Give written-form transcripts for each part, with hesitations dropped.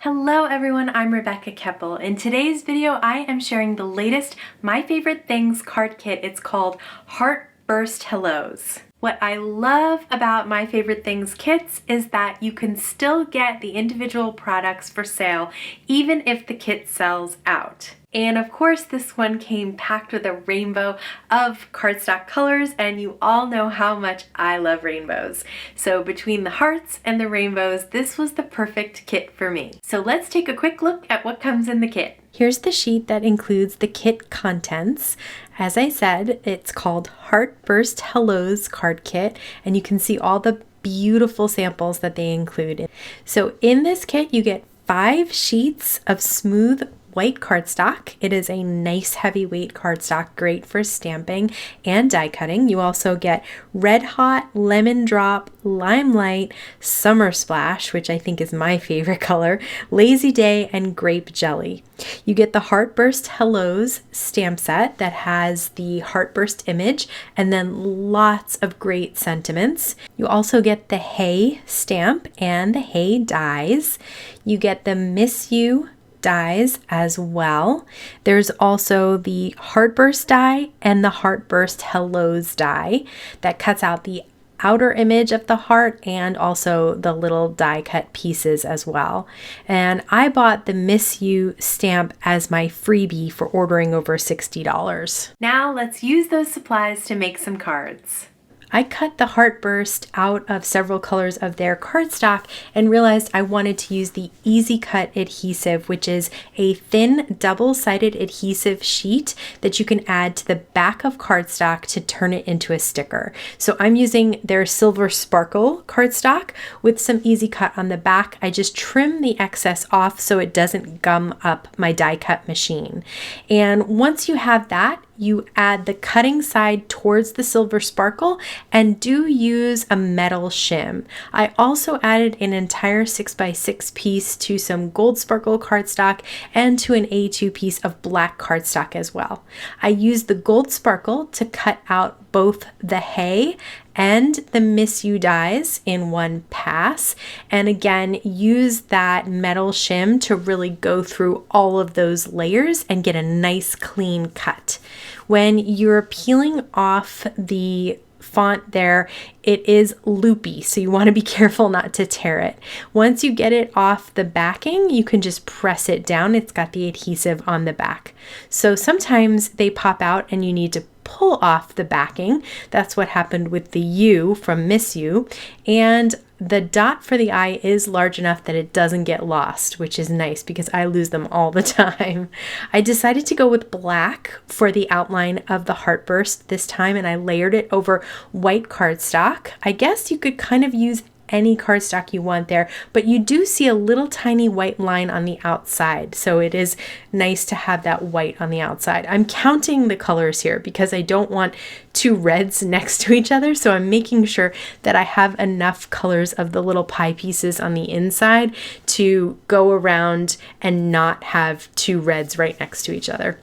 Hello everyone, I'm Rebecca Keppel. In today's video, I am sharing the latest My Favorite Things card kit. It's called Heartburst Hellos. What I love about My Favorite Things kits is that you can still get the individual products for sale even if the kit sells out. And of course, this one came packed with a rainbow of cardstock colors, and you all know how much I love rainbows. So between the hearts and the rainbows, this was the perfect kit for me. So let's take a quick look at what comes in the kit. Here's the sheet that includes the kit contents. As I said, it's called Heartburst Hellos card kit, and you can see all the beautiful samples that they include. So in this kit, you get 5 sheets of smooth white cardstock. It is a nice heavyweight cardstock, great for stamping and die cutting. You also get Red Hot, Lemon Drop, Limelight, Summer Splash, which I think is my favorite color, Lazy Day, and Grape Jelly. You get the Heartburst Hellos stamp set that has the Heartburst image and then lots of great sentiments. You also get the Hey stamp and the Hey dies. You get the Miss You dies as well. There's also the Heartburst die and the Heartburst Hellos die that cuts out the outer image of the heart and also the little die cut pieces as well. And I bought the Miss You stamp as my freebie for ordering over $60. Now let's use those supplies to make some cards. I cut the Heartburst out of several colors of their cardstock and realized I wanted to use the Easy Cut adhesive, which is a thin double-sided adhesive sheet that you can add to the back of cardstock to turn it into a sticker. So I'm using their Silver Sparkle cardstock with some Easy Cut on the back. I just trim the excess off so it doesn't gum up my die cut machine. And once you have that, you add the cutting side towards the Silver Sparkle and do use a metal shim. I also added an entire 6x6 piece to some Gold Sparkle cardstock and to an A2 piece of black cardstock as well. I used the Gold Sparkle to cut out both the Hey and the Miss You dies in one pass, and again use that metal shim to really go through all of those layers and get a nice clean cut. When you're peeling off the font there, it is loopy, so you want to be careful not to tear it. Once you get it off the backing, you can just press it down. It's got the adhesive on the back. So sometimes they pop out and you need to pull off the backing. That's what happened with the U from Miss You. And the dot for the I is large enough that it doesn't get lost, which is nice because I lose them all the time. I decided to go with black for the outline of the Heartburst this time, and I layered it over white cardstock. I guess you could kind of use any cardstock you want there, but you do see a little tiny white line on the outside, so it is nice to have that white on the outside. I'm counting the colors here because I don't want 2 reds next to each other, so I'm making sure that I have enough colors of the little pie pieces on the inside to go around and not have 2 reds right next to each other.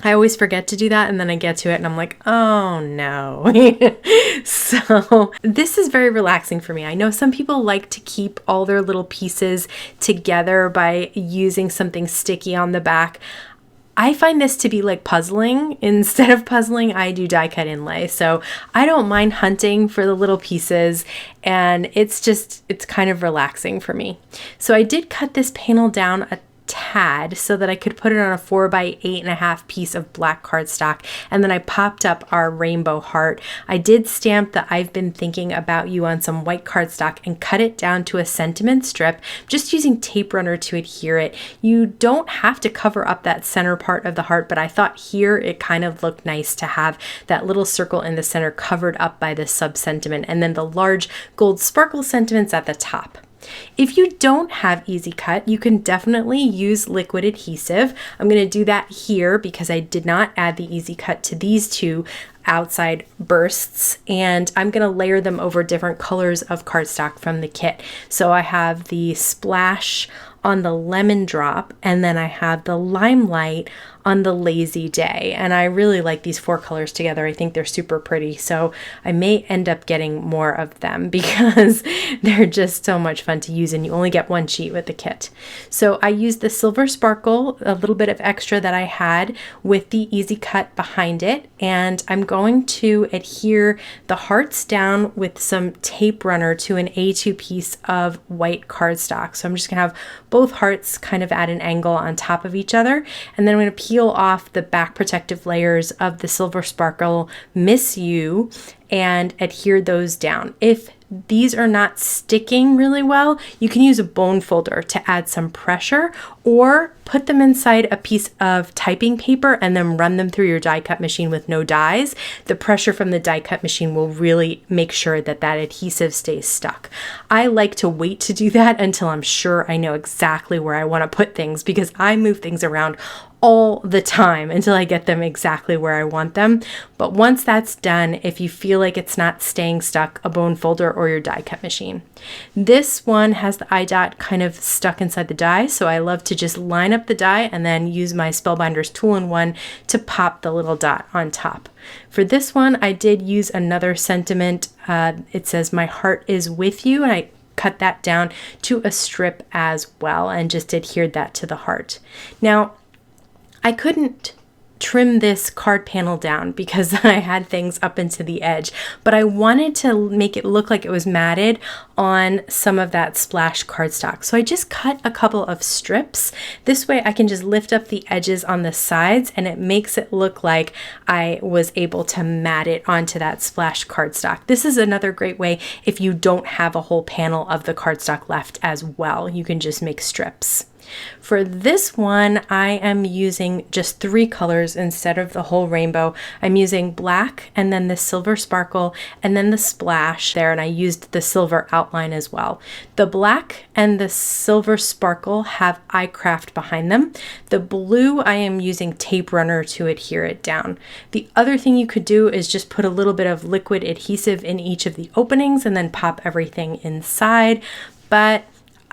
I always forget to do that, and then I get to it and I'm like, oh no. So this is very relaxing for me. I know some people like to keep all their little pieces together by using something sticky on the back. I find this to be like puzzling. Instead of puzzling, I do die cut inlay. So I don't mind hunting for the little pieces, and it's kind of relaxing for me. So I did cut this panel down a tad so that I could put it on a 4x8.5 piece of black cardstock, and then I popped up our rainbow heart. I did stamp the I've Been Thinking About You on some white cardstock and cut it down to a sentiment strip, just using tape runner to adhere it. You don't have to cover up that center part of the heart, but I thought here it kind of looked nice to have that little circle in the center covered up by the sub sentiment, and then the large Gold Sparkle sentiments at the top. If you don't have Easy Cut, you can definitely use liquid adhesive. I'm going to do that here because I did not add the Easy Cut to these 2 outside bursts, and I'm going to layer them over different colors of cardstock from the kit. So I have the splash on the lemon drop, and then I have the limelight on the lazy day. And I really like these 4 colors together. I think they're super pretty. So I may end up getting more of them because they're just so much fun to use, and you only get 1 sheet with the kit. So I used the silver sparkle, a little bit of extra that I had, with the easy cut behind it. And I'm going to adhere the hearts down with some tape runner to an A2 piece of white cardstock. So I'm just gonna have both hearts kind of at an angle on top of each other. And then I'm gonna peel off the back protective layers of the silver sparkle Miss You and adhere those down. If these are not sticking really well, you can use a bone folder to add some pressure, or put them inside a piece of typing paper and then run them through your die cut machine with no dies. The pressure from the die cut machine will really make sure that that adhesive stays stuck. I like to wait to do that until I'm sure I know exactly where I want to put things, because I move things around all the time until I get them exactly where I want them. But once that's done, if you feel like it's not staying stuck, a bone folder or your die cut machine. This one has the eye dot kind of stuck inside the die, so I love to just line up the die and then use my Spellbinders tool-in-one to pop the little dot on top. For this one, I did use another sentiment. It says, "My heart is with you," and I cut that down to a strip as well and just adhered that to the heart. Now, I couldn't trim this card panel down because I had things up into the edge, but I wanted to make it look like it was matted on some of that splash cardstock. So I just cut a couple of strips. This way I can just lift up the edges on the sides, and it makes it look like I was able to mat it onto that splash cardstock. This is another great way if you don't have a whole panel of the cardstock left as well. You can just make strips. For this one, I am using just 3 colors instead of the whole rainbow. I'm using black, and then the silver sparkle, and then the splash there, and I used the silver outline as well. The black and the silver sparkle have eye craft behind them. The blue, I am using tape runner to adhere it down. The other thing you could do is just put a little bit of liquid adhesive in each of the openings and then pop everything inside. But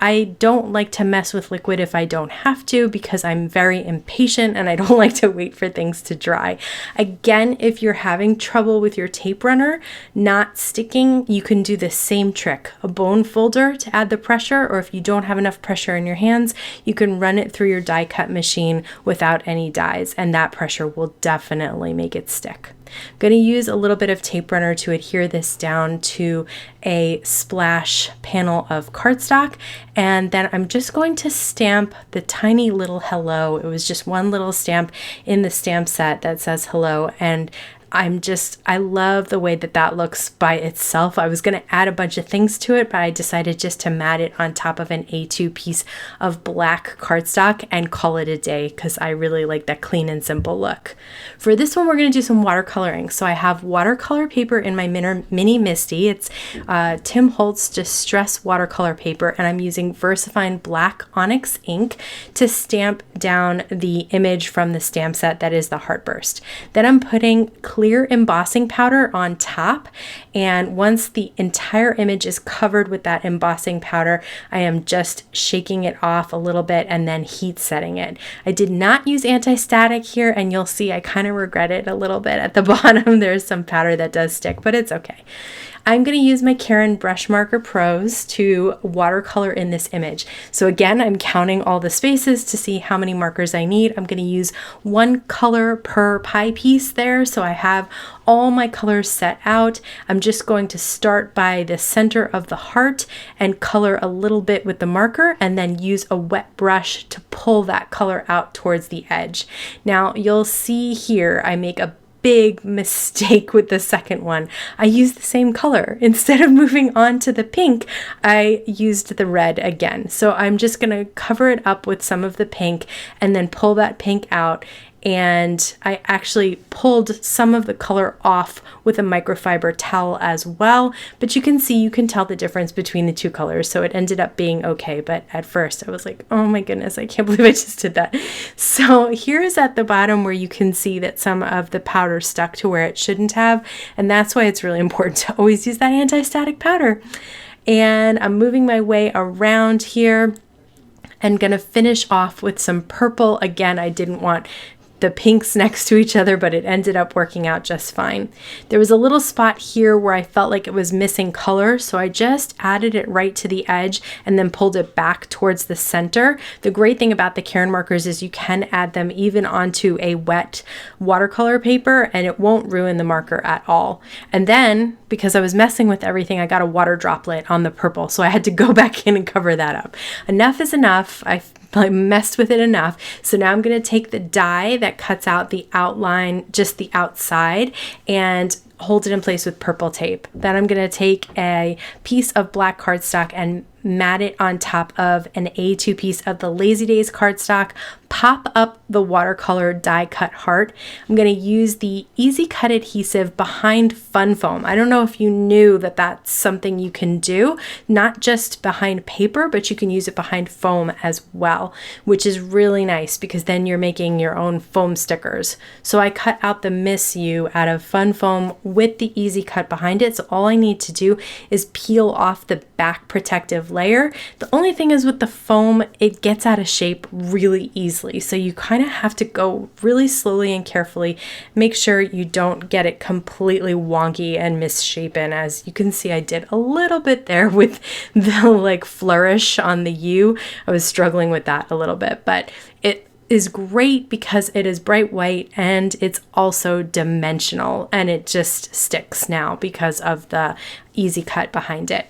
I don't like to mess with liquid if I don't have to, because I'm very impatient and I don't like to wait for things to dry. Again, if you're having trouble with your tape runner not sticking, you can do the same trick. A bone folder to add the pressure, or if you don't have enough pressure in your hands, you can run it through your die cut machine without any dies, and that pressure will definitely make it stick. I'm going to use a little bit of tape runner to adhere this down to a splash panel of cardstock, and then I'm just going to stamp the tiny little hello. It was just one little stamp in the stamp set that says hello, and I love the way that that looks by itself. I was going to add a bunch of things to it, but I decided just to mat it on top of an A2 piece of black cardstock and call it a day, because I really like that clean and simple look. For this one, we're going to do some watercoloring. So I have watercolor paper in my mini Misty. It's Tim Holtz Distress watercolor paper, and I'm using VersaFine black Onyx ink to stamp down the image from the stamp set that is the Heartburst. Then I'm putting clear embossing powder on top, and once the entire image is covered with that embossing powder, I am just shaking it off a little bit and then heat setting it. I did not use anti-static here, and you'll see I kind of regret it a little bit at the bottom. There's some powder that does stick, but it's okay. I'm going to use my Caron Brush Marker Pros to watercolor in this image. So again, I'm counting all the spaces to see how many markers I need. I'm going to use 1 color per pie piece there, so I have all my colors set out. I'm just going to start by the center of the heart and color a little bit with the marker, and then use a wet brush to pull that color out towards the edge. Now you'll see here I make a big mistake with the second one. I used the same color. Instead of moving on to the pink, I used the red again. So I'm just going to cover it up with some of the pink and then pull that pink out and I actually pulled some of the color off with a microfiber towel as well, but you can see, you can tell the difference between the two colors, so it ended up being okay. But at first I was like, oh my goodness, I can't believe I just did that. So here's at the bottom where you can see that some of the powder stuck to where it shouldn't have, and that's why it's really important to always use that anti-static powder. And I'm moving my way around here and gonna finish off with some purple. Again, I didn't want the pinks next to each other, but it ended up working out just fine. There was a little spot here where I felt like it was missing color, so I just added it right to the edge and then pulled it back towards the center. The great thing about the Caron markers is you can add them even onto a wet watercolor paper and it won't ruin the marker at all. And then, because I was messing with everything, I got a water droplet on the purple, so I had to go back in and cover that up. Enough is enough. I messed with it enough. So now I'm going to take the die that cuts out the outline, just the outside, and hold it in place with purple tape. Then I'm going to take a piece of black cardstock and mat it on top of an A2 piece of the Lazy Days cardstock, pop up the watercolor die cut heart. I'm going to use the Easy Cut adhesive behind Fun Foam. I don't know if you knew that that's something you can do, not just behind paper, but you can use it behind foam as well, which is really nice because then you're making your own foam stickers. So I cut out the Miss You out of Fun Foam with the Easy Cut behind it. So all I need to do is peel off the back protective layer. The only thing is with the foam, it gets out of shape really easily. So you kind of have to go really slowly and carefully. Make sure you don't get it completely wonky and misshapen. As you can see, I did a little bit there with the like flourish on the U. I was struggling with that a little bit, but it is great because it is bright white and it's also dimensional and it just sticks now because of the Easy Cut behind it.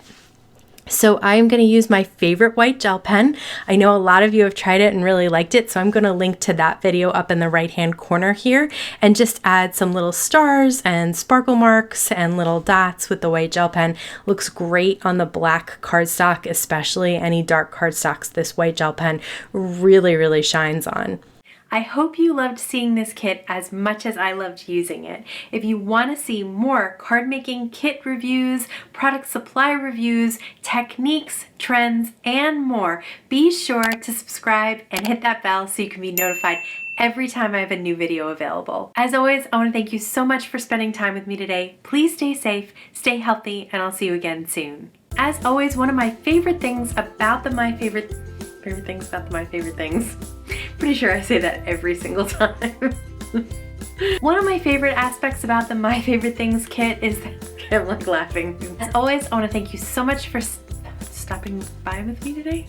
So I'm going to use my favorite white gel pen. I know a lot of you have tried it and really liked it, so I'm going to link to that video up in the right hand corner here and just add some little stars and sparkle marks and little dots with the white gel pen. Looks great on the black cardstock, especially any dark cardstocks this white gel pen really shines on. I hope you loved seeing this kit as much as I loved using it. If you want to see more card making kit reviews, product supply reviews, techniques, trends, and more, be sure to subscribe and hit that bell so you can be notified every time I have a new video available. As always, I want to thank you so much for spending time with me today. Please stay safe, stay healthy, and I'll see you again soon. As always, one of my favorite things about the My Favorite Things. Pretty sure I say that every single time. One of my favorite aspects about the My Favorite Things kit is that I'm like laughing. As always, I want to thank you so much for stopping by with me today.